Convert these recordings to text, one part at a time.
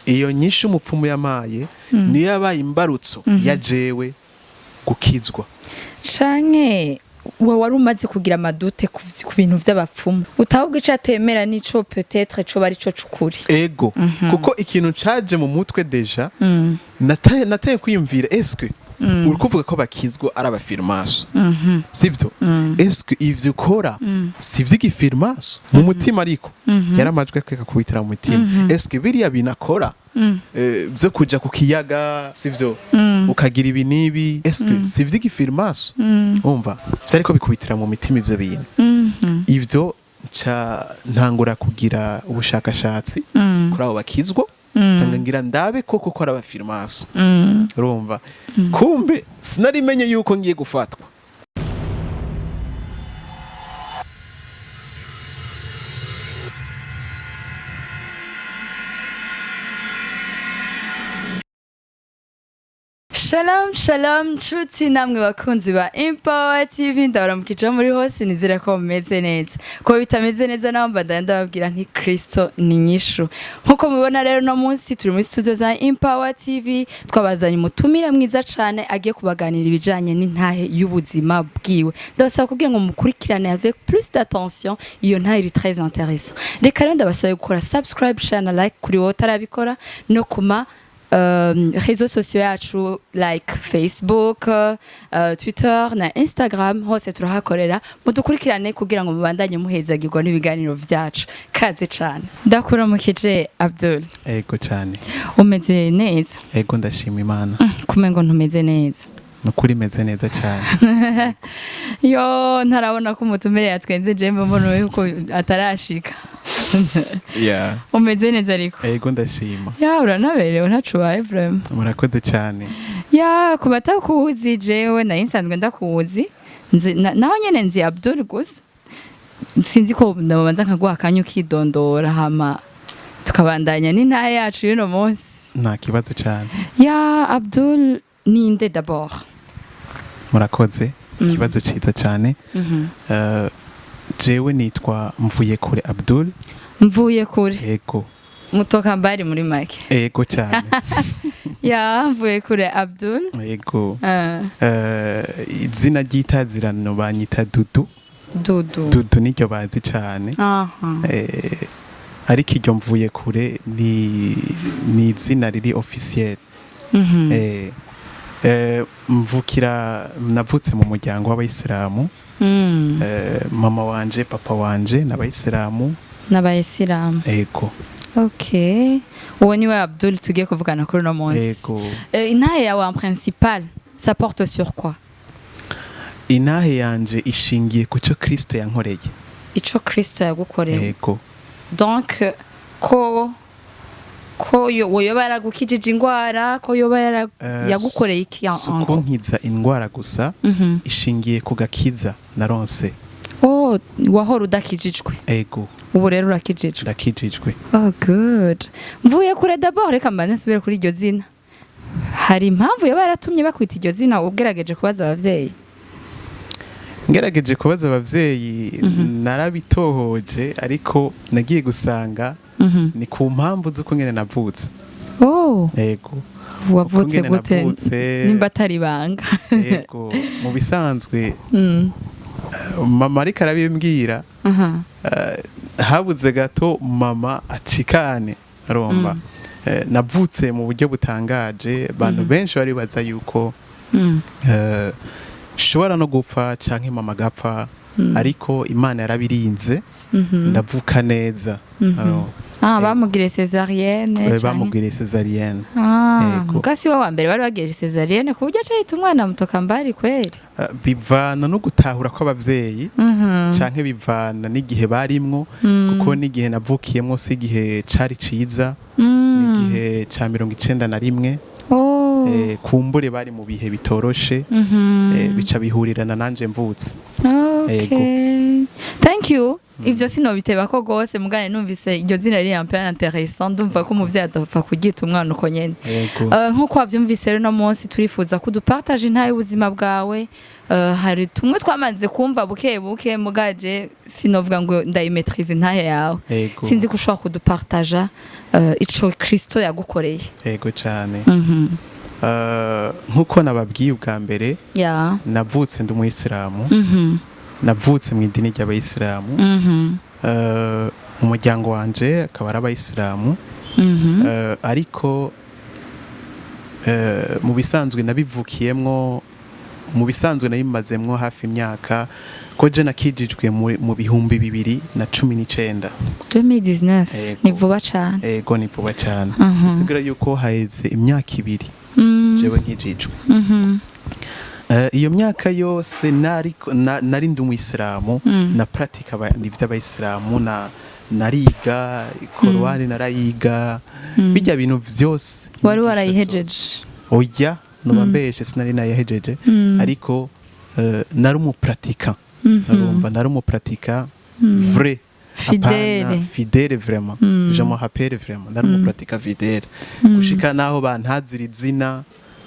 iyo nyinshi umupfumu yamaye niyo yabaye imbarutso ya jewe gukizwa canke wari umaze kugira amadute ku bintu vy'abapfumu utahubwo ico atemera nico peut-être co bari co cukuri ego kuko ikintu caje mu mutwe deja nataye kwiyumvira eske uri kuvuga ko bakizwa ari abafirmaso sivyo eske ivyo ukora sivyo igifirmaso mu mutima ariko yaramajwe akakubitira mu mutima eske biriya binakora byo kuja ku kiyaga sivyo ukagira ibi nibi eske sivyo igifirmaso umva vyariko bikubitira mu mitima ivyo bintu ivyo ntangura kugira ubushakashatsi kuri abo bakizwa ngira ndabe koko ko arabafirmaso urumva kumbe sinarimenye yuko ngiye gufatwa Shalom shalom nshuti namwe bakunzi ba Empower TV ndabaramukije muri hose nizera ko mumeze neza ko bitameze neza naho ndababwira nti Kristo ni nyishu nkuko mubibona rero no munsi turi muri studio za Empower TV twabazanye umutumira mwiza cyane agiye kubaganira ibijanye n'intahe y'ubuzima bwiwe ndabasaba kugira ngo mukurikirane avec plus d'attention iyo ntahe iri très intéressant reka rero ndabasaba gukora subscribe channel like kuri wowe utarabikora no kuma réseaux sociaux yacu like Facebook, Twitter na Instagram hose turahakorera mudukurikirane kugira ngo mubandanye muhezagirwa n'ibiganiro vyacu kaze cyane ndakuramukije Abdoul ego cyane umeze neza ego ndashima Imana kumengo ntumeze neza nukuri meze neza cyane yo ntarabona ko umutumire yatwenze jembe mbona yuko atarashika yeah umeze neza ariko ego ndashima ya uranaberewe ntacubaye vraiment murakoze cyane ya kubatakuzi jewe na insanzwe ndakuzi naho nyene nzi Abdoul gusa sinzi ko ndabanza nkaguha kanyu kidondora hama tukabandanya n'intahe yacu y'uno munsi nta kibazo cyane ya Abdoul ninde d'abord murakoze ikibazo ciza cyane jewe nitwa MVUYEKURE Abdoul MVUYEKURE ego mutoka mbari muri make ego cyane ya MVUYEKURE Abdoul ego izina ry'itazirano banyita Dudu niryo bazi cyane ariko iryo MVUYEKURE ni izina riri officiel navutse mu muryango w'abayisilamu mama wanje papa wanje n'abayisilamu ego okay uwo niwe Abdoul tugiye kuvugana kuri no munsi ego intahe yawe en principal ça porte sur quoi intahe yanje ishingiye ku cyo Kristo yankoreye ico Kristo yagukoreye ego donc ko yoba yaragukijije ingwara ko yoba yagukoreye iki suko nkiza ingwara gusa ishingiye ku gakiza naronse wahora udakijijwe ego ubu rero urakijijwe ndakijijwe good MVUYEKURE d'abord reka mbanze nsubire kuri iryo zina hari impamvu yoba yaratumye bakwita iryo zina ugerageje kubaza abavyeyi ngerageje kubaza abavyeyi narabitohoje ariko nagiye gusanga ni ku mpamvu z'uko ngene navutse ego wavutse gute nimba atari banga ego mu bisanzwe mama ariko arabimbwira habuze gato mama acikane aromba navutse mu buryo butangaje abantu benshi bari baza yuko shobora no gupfa canke mama gapfa ariko Imana yarabirinze ndavuka neza bamugire césarienne bamugire césarienne mugasi wa mbere bari bagire césarienne ku buryo acahita umwana mutoka mbari kweri bivana no gutahura kw'abavyeyi canke bivana n'igihe barimwo kuko n'igihe navukiyemwo si igihe cari ciza n'igihe ca 91 kumbure bari mu bihe bitoroshe bica bihurirana nanje mvutse thank you ivyo sinobiteba ko gose mugane numvise iryo zina riri un peu intéressant ndumva ko umuvyeyi adapfa kugita umwana uko nyene nkuko wavyumvise rero no munsi turifuza ko dupartage intahe ubuzima bwawe hari tumwe twamaze kumva buke buke mugaje sinovuga ngo ndayimetrize intahe yawe sinzi ko ushobora kudupartaja ico Kristo yagukoreye yego cyane nkuko nababwiye ubwa mbere navutse ndi umuyisilamu navutse mu idini ry'abayisilamu umuryango wanje akaba ari abayisilamu ariko mu bisanzwe nabivukiyemwo mu bisanzwe nabimazemwo hafi imyaka ko je nakijijwe mu bihumbi 2019 2019 ni vuba cyane ego ni vuba cyane bisigura yuko haheze imyaka 2 jewe nkijijwe iyo myaka yose nari ndi umuyisilamu na pratika ivy'abayisilamu nariga Korani narayiga bijya bintu vyose wari warayihejeje oya noba mbeshe sinari nayihejeje ariko nari umupratika narumva nari umupratika vrai fidèle vraiment je me rappelle vraiment nari umupratika fidèle gushika naho bantazira izina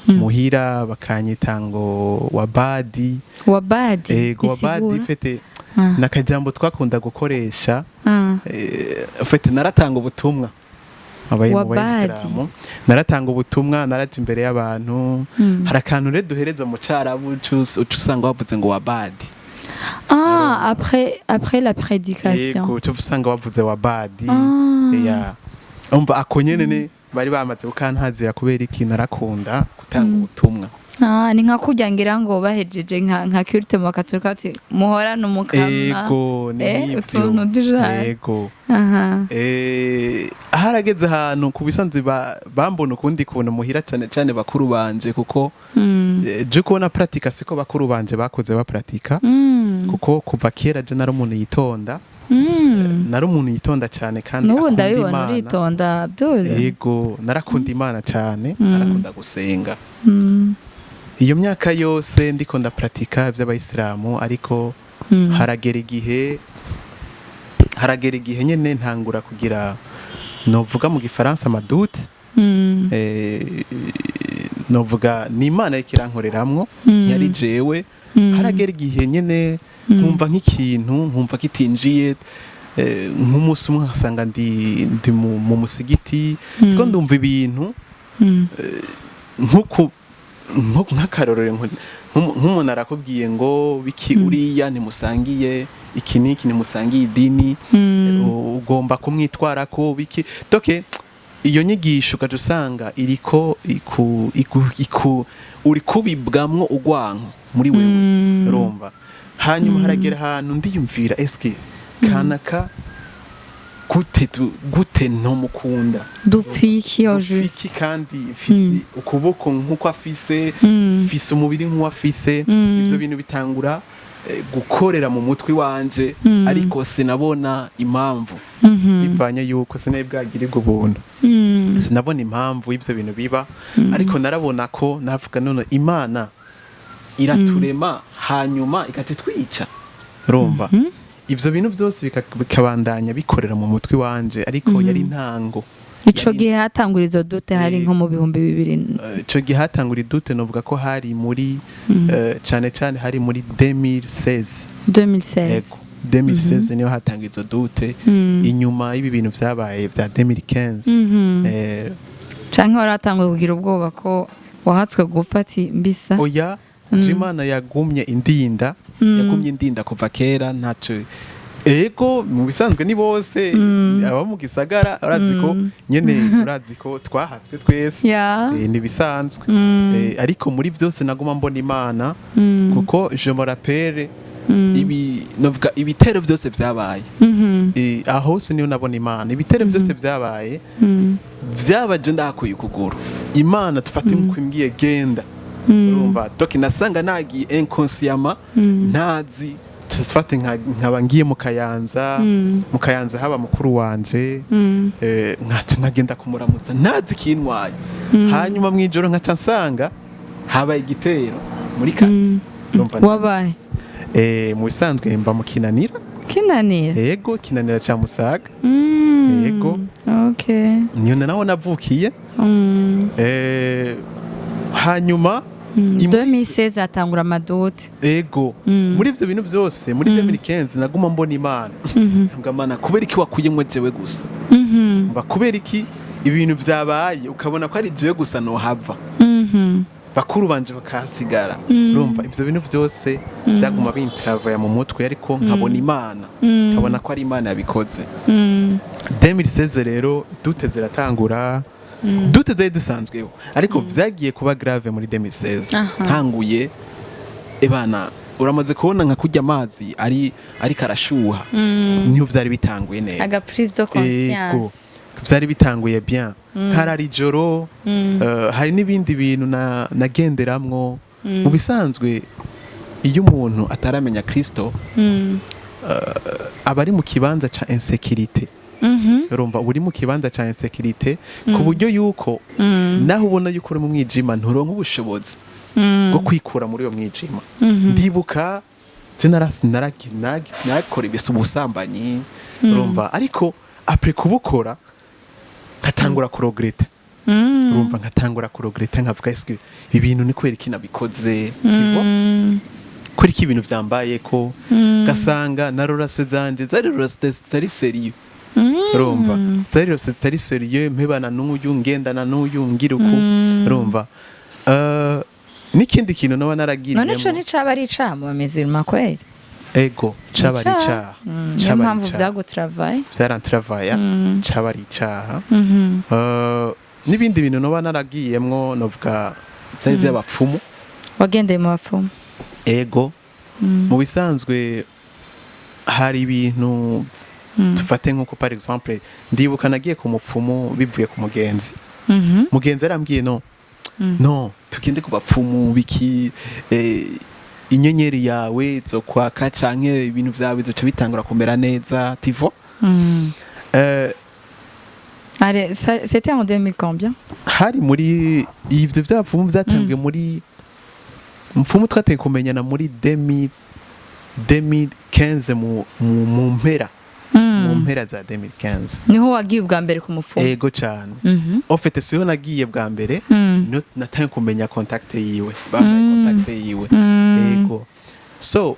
muhira bakanyita ngo wabadi ego wabadi fete nakajambo twakunda gukoresha fete naratanga ubutumwa abaye mu bayisilamu naratanga ubutumwa naraje imbere y'abantu harakantu rero duhereza mu cyarabu usanga bavuze ngo wabadi après la prédication ego usanga bavuze wabadi ya umva akonyene ne bari bamaze gukantazira kubera ikintu narakunda gutanga ubutumwa ni nka kujya ngira ngo bahejeje nka kirite mu Katolika ati muhorana umukama ego ni utuntu dujana ego harageze ahantu ku bisanzwe bambona ukundi kuntu muhira cyane cyane bakuru banje kuko je kubona pratika siko bakuru banje bakoze bapratika kuko kuva kera je nari umuntu yitonda nari umuntu yitonda cyane kandi nubu ndabibona uritonda Abdoul yego narakunda Imana cyane narakunda gusenga iyo myaka yose ndiko ndapratika by'abayisilamu ariko haragera igihe nyene ntangura kugira novuga mu gifaransa amadute novuga ni Imana ikirankoreramwo yari jewe haragera igihe nyene nkumva nk'ikintu nkumva kitinjiye nk'umunsi umwe nkasanga ndi mu musigiti ko ndumva ibintu nk'akarorero nk'umuntu arakubwiye ngo biki uriya ntimusangiye iki niki ntimusangiye idini ugomba kumwitwarako biki doke iyo nyigisho ugaca usanga iriko uri kubibwamwo urwanko muri wewe urumva hanyuma haragera ahantu ndiyumvira eske kanaka gute ntomukunda dupfiki juste kandi fisi ukuboko nkuko afise fisi umubiri nkuko afise ivyo bintu bitangura gukorera mu mutwe wanje ariko sinabona impamvu bivanye yuko sinabwagirirwa ubuntu sinabona impamvu ivyo bintu biba ariko narabona ko navuga none Imana iraturema hanyuma ikatitwica urumva ivyo bintu byose bikabandanya bikorera mu mutwe wanje ariko yari ntango ico gihe hatangura izo dute hari nko mu bihumbi 2000 ico gihe hatangura idute novuga ko hari muri cyane cyane hari muri 2016 niyo hatangura izo dute inyuma y'ibi bintu vyabaye vya 2015 canke waratanguye kugira ubwoba ko wahatswe gufati mbisa oya Imana yagumye indinda kuva kera ntacyo ego mu bisanzwe ni bose aba mu gisagara uraziko nyene uraziko twahatswe twese ni bisanzwe ariko muri byose naguma mbona Imana kuko je me rappelle novuga ibitero byose byabaye aho se niyo nabona Imana ibitero byose byabaye byabaje ndakuye ukuguru Imana tufate nkwimbwiye genda urumva toki nasanga nagiye inconsciemment ntazi tufate nkaba ngiye mu Kayanza haba mukuru wanje nkagenda kumuramutsa ntazi kinwaye hanyuma mwijoro nkaca nsanga habaye igitero muri kati wabaye mu bisanzwe mba mu Kinanira kinanira ego kinanira ca Musaga ego okay niyo naho navukiye hanyuma 2016 atangura amadute ego muri ivyo bintu vyose muri 2015 naguma mbona Imana ngamana kubera iki wakuyemwe jewe gusa mba kubera iki ibintu vyabaye ukabona ko ari jewe gusa no hava bakuru banje bakahasigara urumva ivyo bintu vyose byaguma bintravaya mu mutwe ariko nkabona Imana nkabona ko ari Imana yabikoze 2016 rero dute ziratangura dute zari dusanzweho ariko vyagiye kuba grave muri 2016 ntanguye ebana uramaze kubona nka kurya amazi ari karashuha niho vyari bitanguye neza aga prise de conscience vyari bitanguye bien harari joro hari n'ibindi bintu nagenderamwo mu bisanzwe iyo umuntu ataramenya Kristo abari mu kibanza ca insécurité urumva uri mu kibanza ca insécurité ku buryo yuko naho ubona yuko uri mu mwijima nturonka ubushobozi bwo kwikura muri uyo mwijima ndibuka narakora ibisa ubusambanyi urumva ariko après kubukora nkatangura kuregreta urumva nkatangura kuregreta nkavuga eske ibintu ni kwera iki nabikoze kuri iki ibintu vyambaye ko gasanga na relation zanje zari relation sérieux urumva zari relation sérieux mpebana n'uyu ngendana n'uyu ngira uko urumva n'ikindi kintu no naragiriyemo none co nicaba ari icamo bameze kwera ego caba ari icaha niyo mpamvu vyagutravaya vyarantravaya caba ari icaha n'ibindi bintu noba naragiyemwo novuga vyari vy'abapfumu wagendeye mu bapfumu ego mu bisanzwe hari ibintu tufate nk'uko par exemple ndibuka nagiye ku mupfumu bivuye ku mugenzi mugenzi yarambwiye no tugende ku bapfumu biki inyenyeri yawe zo kwaka canke ibintu vyawe zoca bitangura kumera neza tivo allez c'était en 2000 combien hari muri ivyo vy'abapfumu vyatangiye muri mupfumu twateye kumenyana muri 2015 mu mpera mu mpera za 2015 niho wagiye bwa mbere ku mupfumu ego cyane en fait siho nagiye bwa mbere nataye kumenya contact yiwe bambaye contact yiwe ego so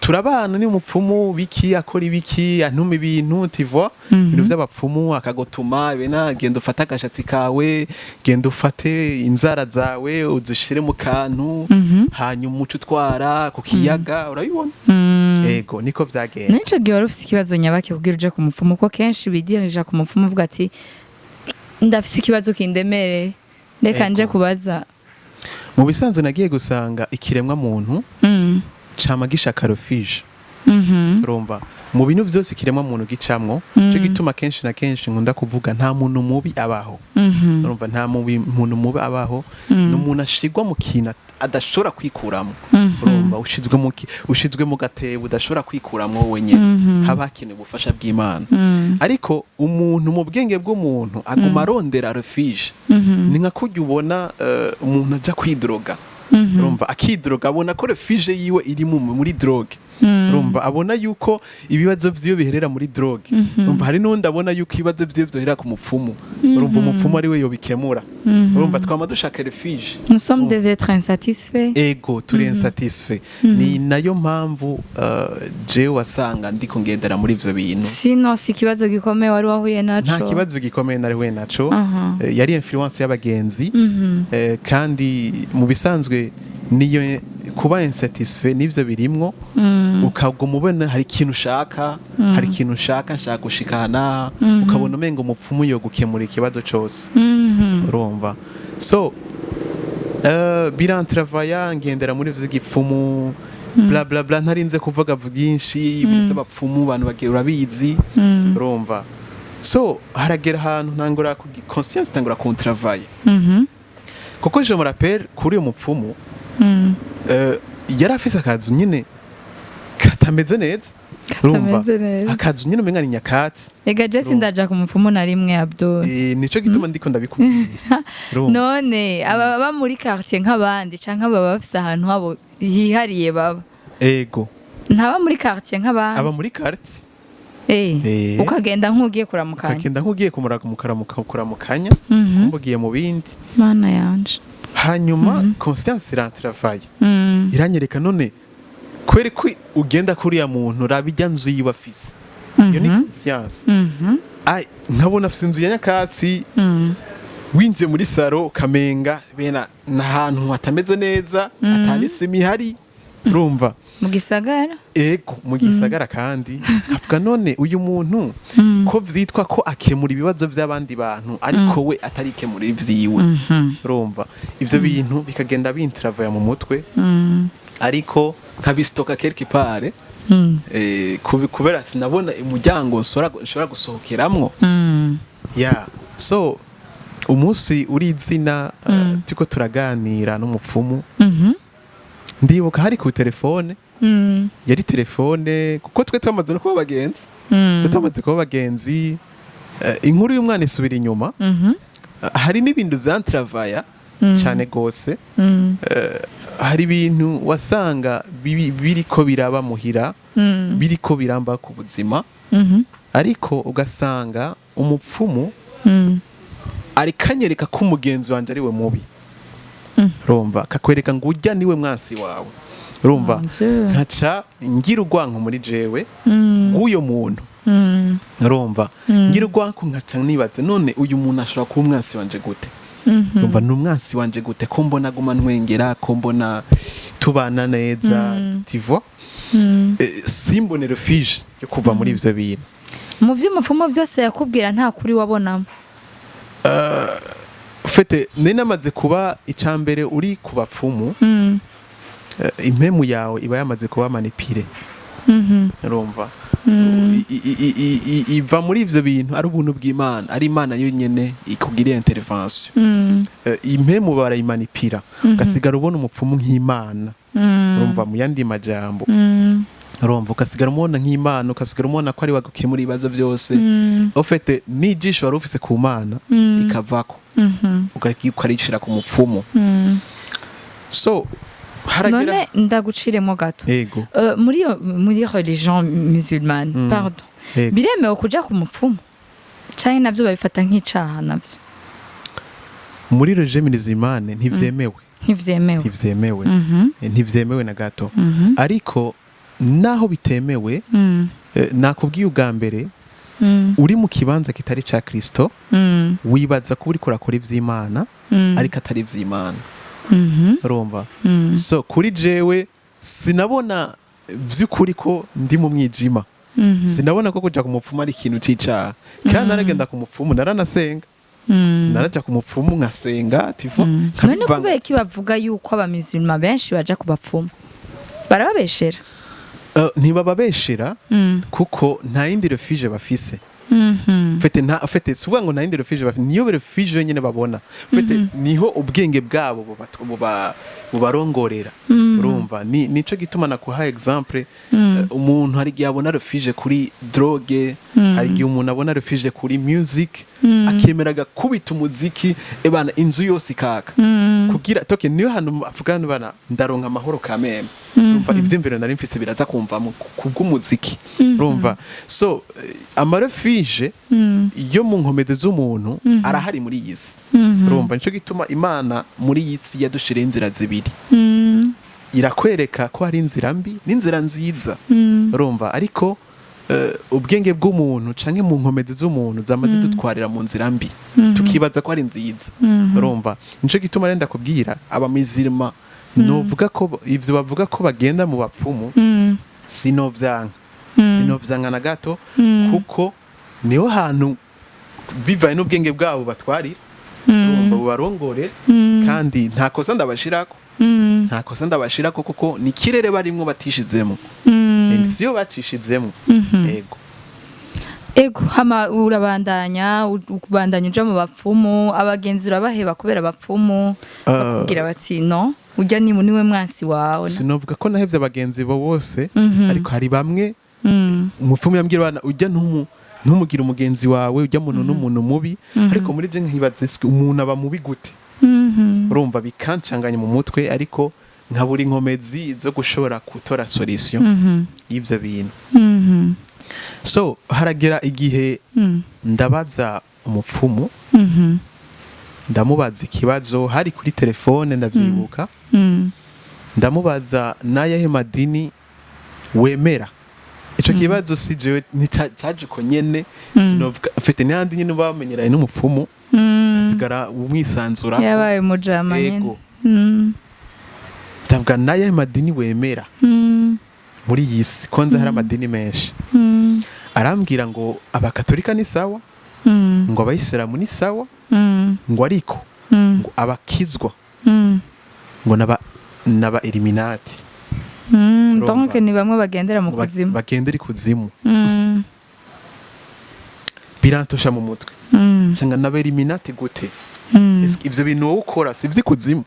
turabana ni umupfumu biki akora ibiki antuma ibintu tivwa ibintu by'abapfumu akagotuma bena genda ufata agashatsi kawe genda ufate inzara zawe uzishire mu kantu hanyuma umuco utwara ku kiyaga urabibona ego niko vyagenda nico gihe wari ufite ikibazo nyabaki kugira uje ku mupfumu ko kenshi bidirije ku mupfumu uvuga ati ndafise ikibazo kindemere reka nje kubaza mu bisanzwe nagiye gusanga ikiremwa muntu cama gishaka refuge urumva mu bintu vyose kiremwa muntu gicamwo cyo gituma kenshi na kenshi nkunda kuvuga nta muntu mubi abaho urumva nta muntu mubi abaho n'umuntu ashigwa mu kintu adashobora kwikuramo urumva ushizwe mu gatebo udashobora kwikuramo wenyine haba hakenewe ubufasha bw'Imana ariko umuntu mu bwenge bw'umuntu aguma arondera refuge ni nka kurya ubona umuntu aja kwidroga urumva akidroga abona ko refuge yiwe iri muri drogue urumva abona yuko ibibazo vyiwe biherera muri drogue urumva hari n'undi abona yuko ibibazo vyiwe byohera ku mupfumu urumva umupfumu ari we yobikemura urumva twama dushaka refuge nous sommes des êtres insatisfaits ego turi insatisfaits ni nayo mpamvu je wasanga ndiko ngendera muri ivyo bintu sino si kibazo gikomeye wari wahuye naco nta kibazo gikomeye nari huye naco yari influence y'abagenzi kandi mu bisanzwe niyo kuba insatisfait nivyo birimwo ukaguma ubona hari ikintu ushaka hari ikintu nshaka gushikana ukabona umengo umupfumu yo gukemura ikibazo cyose urumva so birantravaya ngendera muri ivyo gipfumu bla bla bla ntarinze kuvuga byinshi ibintu by'abapfumu abantu bagiye urabizi urumva so haragera ahantu ntangura ku conscience tangura ku travail kuko je me rappelle kuri uyu mupfumu yari afise akazu nyine katameze neza urumva akazu nyine umenga ni nyakatsi ega Jesse ndaja ku mupfumu na rimwe Abdoul nico gituma ndiko ndabikubwira none aba muri quartier nk'abandi canke aba bafise ahantu habo hihariye baba ego ntaba muri quartier nk'abandi aba muri quartier ukagenda nk'ugiye kuramukanya ukagenda nk'ugiye kuramukanya mbugiye mu bindi mana yanje hanyuma conscience irantravaya iranyereka none kweri ko ugenda kuri ya muntu rabijya nzu yiwe afise iyo ni conscience ai nkabona afise inzu ya nyakatsi winjiye muri saro kamenga bena nahantu hatameze neza atani simi hari urumva mu gisagara ego mu gisagara kandi avuga none uyu muntu ko vyitwa ko akemura ibibazo by'abandi bantu ariko we atari kemura ivyiwe urumva ivyo bintu bikagenda bintravaya mu mutwe ariko kabistoka quelque part kubera sinabona umuryango nshobora gusohokeramwo so umunsi uri izina tuko turaganira n'umupfumu ndibuka hari ku telefone yari telefone kuko twe twamaze no kuba abagenzi twamaze kuba abagenzi inkuru y'umwana isubira inyuma hari n'ibintu vyantravaya cyane gose hari ibintu wasanga biriko biraba muhira biriko biramba ku buzima ariko ugasanga umupfumu ari kanyereka ko umugenzi wanje ari we mubi urumva kakwereka ngo ujya niwe mwansi wawe urumva nkaca ngira urwanko muri jewe bw'uyo muntu urumva ngira urwanko nkaca nibaze none uyu muntu ashobora kuba umwansi wanje gute urumva ni umwansi wanje gute ko mbona aguma ntwengera ko mbona tubana neza tivwa simbone refuge yo kuva muri ivyo bintu mu vy'umupfumu byose yakubwira nta kuri wabonamo fete namaze kuba icambere uri ku bapfumu impemu yawe iba yamaze kuba manipire urumva iva muri ivyo bintu ari ubuntu bw'Imana ari Imana yonyene ikugiriye intervention impemu barayimanipira gasigara ubona umupfumu nk'Imana urumva mu yandi majambo urumva ukasigara umubona nk'Imana ukasigara umubona ko ari wagukemura ibibazo byose ofete n'ijisho wari ufise ku Mana ikavako ukarishira ku mupfumu so none ndaguciremo gato muri religion musulmane pardon biremewe kuja ku mupfumu canke navyo babifata nk'icaha navyo muri religion musulmane ntivyemewe na gato ariko naho bitemewe nakubwiye ubwa mbere uri mu kibanza kitari ca Kristo wibaza ko uri kurakora ivy'Imana ariko atari ivy'Imana urumva so kuri jewe sinabona vy'ukuri ko ndi mu mwijima sinabona ko kuja ku mupfumu ari ikintu c'icaha kandi naragenda ku mupfumu naranasenga naraja ku mupfumu nkasenga tivo none kubera iki bavuga yuko abamizulma benshi baja ku bapfumu barababeshera ntibababeshera kuko nta yindi refuge bafise fete suvuga ngo nta yindi refuge bafise niyo refuge yonyene babona fete niho ubwenge bwabo bubarongorera urumva nico gituma nakuha exemple umuntu hari gihe abona refuge kuri drogue hari gihe umuntu abona refuge kuri music akemeraga kubita umuziki ebana inzu yose ikaka kugira toke niyo hantu afugana bana ndaronka amahoro kameme urumva ivy'imbere nari mfise biraza kumva kubw'umuziki urumva so amarefije yo mu nkomeze z'umuntu arahari muri yisi urumva nico gituma Imana muri yisi yadushire inzira zibiri irakwereka ko hari inzira mbi n'inzira nziza urumva ariko ubwenge bw'umuntu canke mu nkomeze z'umuntu zamaze dutwarira mu nzira mbi tukibaza ko ari nziza urumva nico gituma renda kubwira abamizirima novuga ko ivyo bavuga ko bagenda mu bapfumu sinovyanka na gato kuko niho hantu bivaye n'ubwenge bwabo batwarira urumva bubarongore kandi nta kosa ndabashirako kuko ni kirere barimwo batishizemo siyo bacishizemo ego hama urabandanya uja mu bapfumu abagenzi urabaheba kubera bapfumu bakubwira bati no ujya niwe mwansi wawe sinovuga ko nahevye abagenzi bo bose ariko hari bamwe umupfumu yambwira bana ujya ntumugira umugenzi wawe ujya muntu n'umuntu mubi ariko muri je nkibaza umuntu aba mubi gute urumva bikancanganya mu mutwe ariko nkabura inkomezi zo gushobora gutora solution y'ivyo bintu. So haragera igihe ndabaza umupfumu, ndamubaza ikibazo hari kuri telefone ndavyibuka, ndamubaza nayahe madini wemera. Ico kibazo si jewe nticaje ko nyene, sinovuga afite n'andi nyene bamenyeraye n'umupfumu, asigara umwisanzura yabaye mujama nyene. Ndavuga nayahe madini wemera muri iyi si, ko nzi hari amadini menshi. Arambwira ngo abakatolika ni sawa, ngo abayisilamu ni sawa, ngo ariko ngo abakizwa ngo naba Illuminati. Donc ni bamwe bagendera mu kuzimu, bagendera ikuzimu. Birantosha mu mutwe, cyangwa naba Illuminati gute? Ivyo bintu wowe ukora si vy'ikuzimu?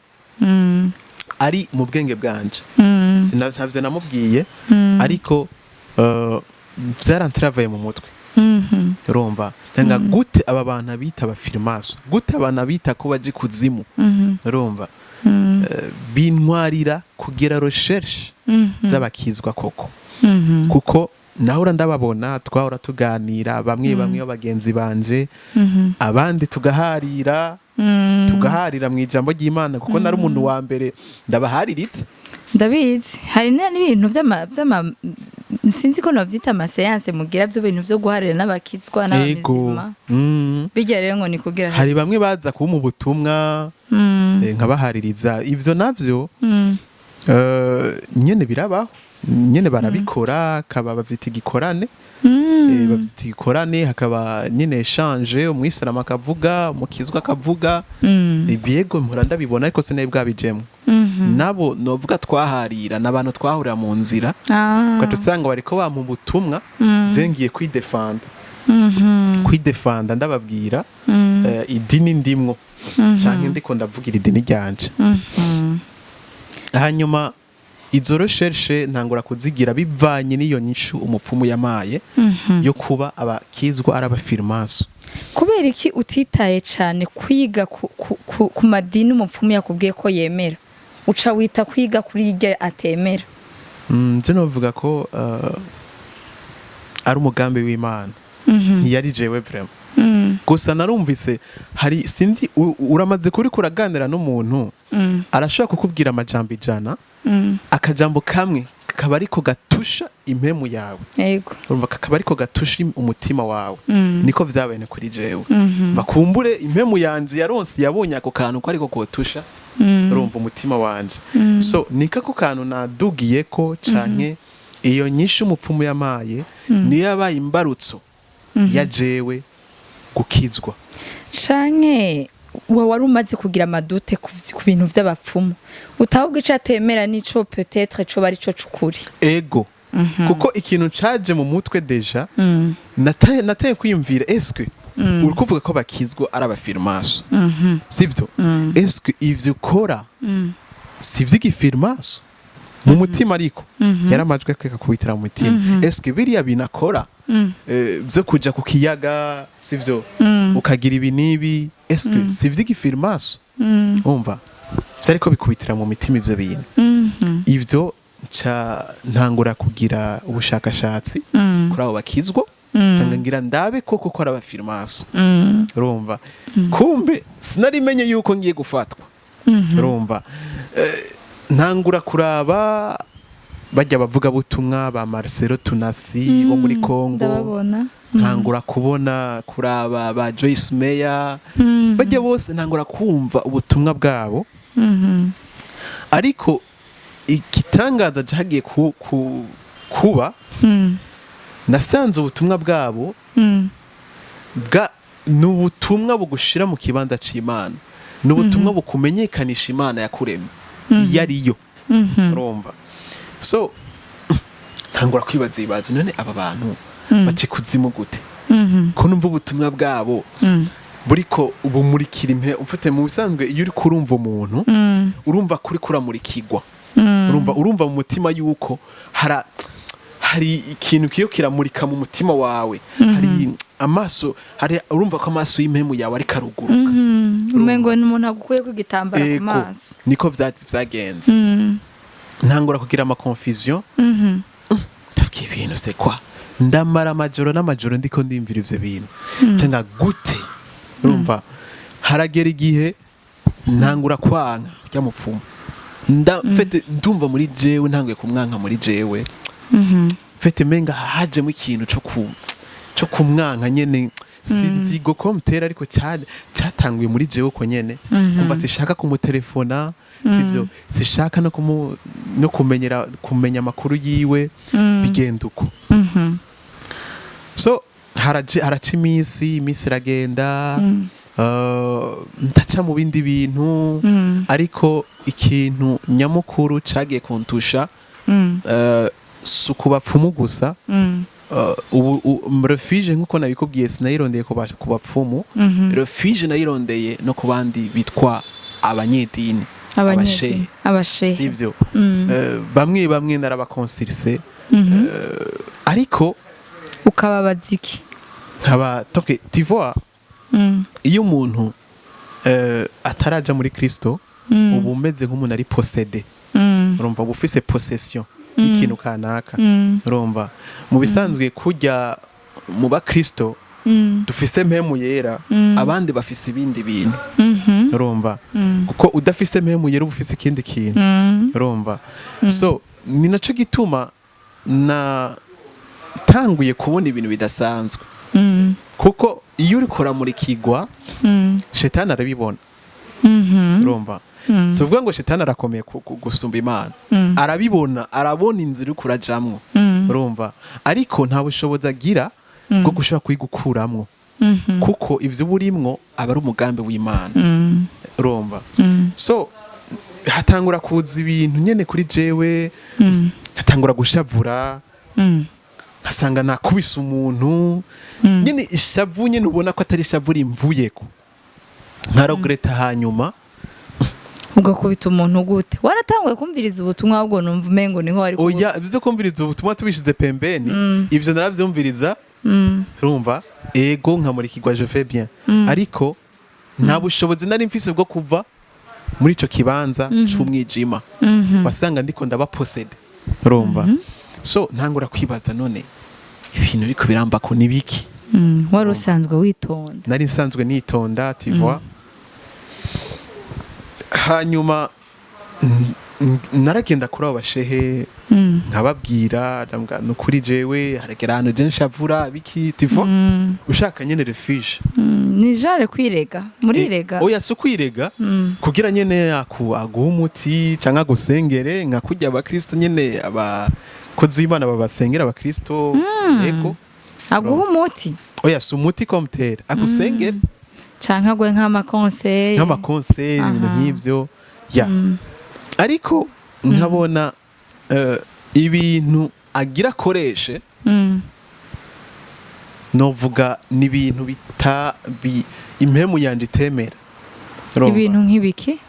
Ari mu bwenge bwanje ntavyo namubwiye, ariko vyarantravaye mu mutwe. Urumva nanga gute aba bantu bita abafirmaso, gute abantu bita ko baje kuzimu. Urumva bintwarira kugira recherche z'abakizwa koko, kuko nahora ndababona, twahora tuganira bamwe bagenzi banje, abandi tugaharira mu ijambo ry'Imana, kuko nari umuntu wa mbere ndabahariritse. Ndabizi hari n'ibintu vy'ama sinzi ko novyita amaseanse mugira byo bintu vyo guharira n'abakizwa n'abamizima. Bijya rero ngo ni kugira hari bamwe baza kuba mu butumwa nkabahaririza ivyo navyo nyene birabaho, nyene barabikora, akaba bavyita igikorane, bavyita igikorane, hakaba nyene echange, umwisiramu akavuga, umukizwa akavuga, ibiego mpora ndabibona, ariko sinaye bwabijemo. Nabo novuga twaharira n'abantu twahurira mu nzira, ugatusanga bariko bampa ubutumwa, je ngiye kwidefanda ndababwira idini ndimwo, canke ndiko ndavugira idini ryanje. Hanyuma izo recherche ntangura kuzigira bivanye n'iyo nyishu umupfumu yamaye yo kuba abakizwa arabafirmaso. Kubera iki utitaye cyane kwiga ku madini umupfumu yakubwiye ko yemera, uca wita kwiga kuri iryo atemera? Nje novuga ko ari umugambi w'Imana, ntiyari jewe vraiment. Gusa narumvise hari sinzi uramaze kuri kuraganira n'umuntu, arashobora kukubwira amajambo ijana, akajambo kamwe kakaba ariko gatusha impemu yawe. Yego. Urumva kakaba ariko gatusha umutima wawe. Niko vyabaye kuri jewe. Bakumbure impemu yanje yaronse yabonye ako kantu ko ariko kotusha urumva umutima wanje. So nikako kantu nadugiye ko canke iyo nyishu umupfumu yamaye niyo yabaye imbarutso ya jewe gukizwa. Canke wari umaze kugira amadute ku bintu vy'abapfumu, utahubwo ico atemera nico peut-être co bari co cukuri. Ego. Kuko ikintu caje mu mutwe deja, nataye kwiyumvira eske uri kuvuga ko bakizwa ari abafirmaso, sivyo? Eske ivyo ukora si vy'igifirmaso mu mutima, ariko yaramajwe akeka kubitira mu mutima. Eske biriya binakora byo kuja ku kiyaga, sivyo, ukagira ibi nibi, eske si vy'igifirmaso? Umva vyariko bikubitira mu mitima ivyo bintu. Ivyo ntangura kugira ubushakashatsi kuri abo bakizwa, ngira ndabe koko ko ari abafirmaso. Urumva kumbe sinarimenye yuko ngiye gufatwa. Urumva ntangura kuraba bajya bavuga butumwa ba Marcelo Tunasi bo muri Kongo, ntangura kuraba ba Joyce Meya, bajya bose ntangura kumva ubutumwa bwabo. Ariko ikitangaza cyagiye kuba nasanze ubutumwa bwabo n'ubutumwa bugushira mu kibanza c'Imana, n'ubutumwa bukumenyekanisha Imana yakuremye iyo ariyo. Urumva so ntangura kwibaza ibibazo, none aba bantu bace kuzimu gute? Ko numva ubutumwa bwabo buriko ubumurikira ufite mu bisanzwe, iyo uri kurumva umuntu urumva kuri kuramurikirwa, urumva mu mutima yuko hari ikintu kiyo kiramurika mu mutima wawe, hari amaso, urumva ko amaso y'impemu yawe ari karuguruka, umengo n'umuntu agukuye ku gitambara ku maso. Niko vyagenze. ntangura kugira ama confusion ndabwiye ibintu c'est quoi ndamara amajoro n'amajoro ndiko ndimvira ivyo bintu cyangwa gute urumva haragera igihe ntangura kwanka ryamupfumu mfete ndumva muri jewe ntanguye kumwanka muri jewe mfete menga hajemo ikintu cyo kumwanka nyene sinzigo ko mutera ariko cyatanguye muri jewe ko nyene kumva sishaka kumutelefona sivyo sishaka no kumenya amakuru yiwe bigenda uko so haraca iminsi iragenda ndaca mu bindi bintu ariko ikintu nyamukuru cagiye kuntusha sukubapfumu gusa refuge nkuko nabikubwiye sinayirondeye ku bapfumu refuge nayirondeye no ku bandi bitwa abanyedini abashehe sivyo bamwe narabakonsirise ariko ukababaziki nkaba toke tivoa iyo umuntu ataraja muri Kristo ubu umeze nk'umuntu ari possédé urumva ufise possession ikintu kanaka urumva mu bisanzwe kujya mu ba Kristo dufise mpemu yera abandi bafise ibindi bintu urumva kuko udafise mpemu yera ufise ikindi kintu urumva so ni naco gituma na tanguye kubona ibintu bidasanzwe kuko iyo uri kuramurikirwa shetani arabibona urumva si uvuga ngo shetani arakomeye gusumba imana arabibona arabona inzira uri kurajamwo urumva ariko nta bushobozi agira bwo gushobora kuyigukuramwo kuko ivyo burimwo aba ari umugambi w'Imana urumva so hatangura kuza ibintu nyene kuri jewe hatangura gushavura nkasanga nakubise umuntu nyene ishavu nyene ubona ko atari ishavu rimvuyeko nkaregreta hanyuma ugakubita umuntu gute waratanguye kumviriza ubutumwa ahubwo numva umengo niho ari oya ivyo kumviriza ubutumwa tubishize pembeni ivyo naravyumviriza urumva ego nkamurikirwa je fais bien ariko nta bushobozi nari mfise bwo kuva muri ico kibanza c'umwijima wasanga ndiko ndaba possédé urumva so ntangura kwibaza none ibintu biko biramba ko nibiki wari usanzwe witonda nari nsanzwe nitonda tu vois hanyuma naragenda kuri abo bashehe nkababwira no kuri jewe haragera ahantu je nshavura biki tu vois ushaka nyene refuge ni jare kwirega muri rega oya so kwirega kugira nyene aguha umuti canke agusengere nka kurya abakristo nyene abakozi b'Imana babasengera abakristo yego aguha umuti oya si umuti komutera agusengere canke agwe nk'amakonseil ibintu nk'ivyo ya ariko nkabona ibintu agira akoreshe novuga ni ibintu impemu yanje itemera ibintu nk'ibiki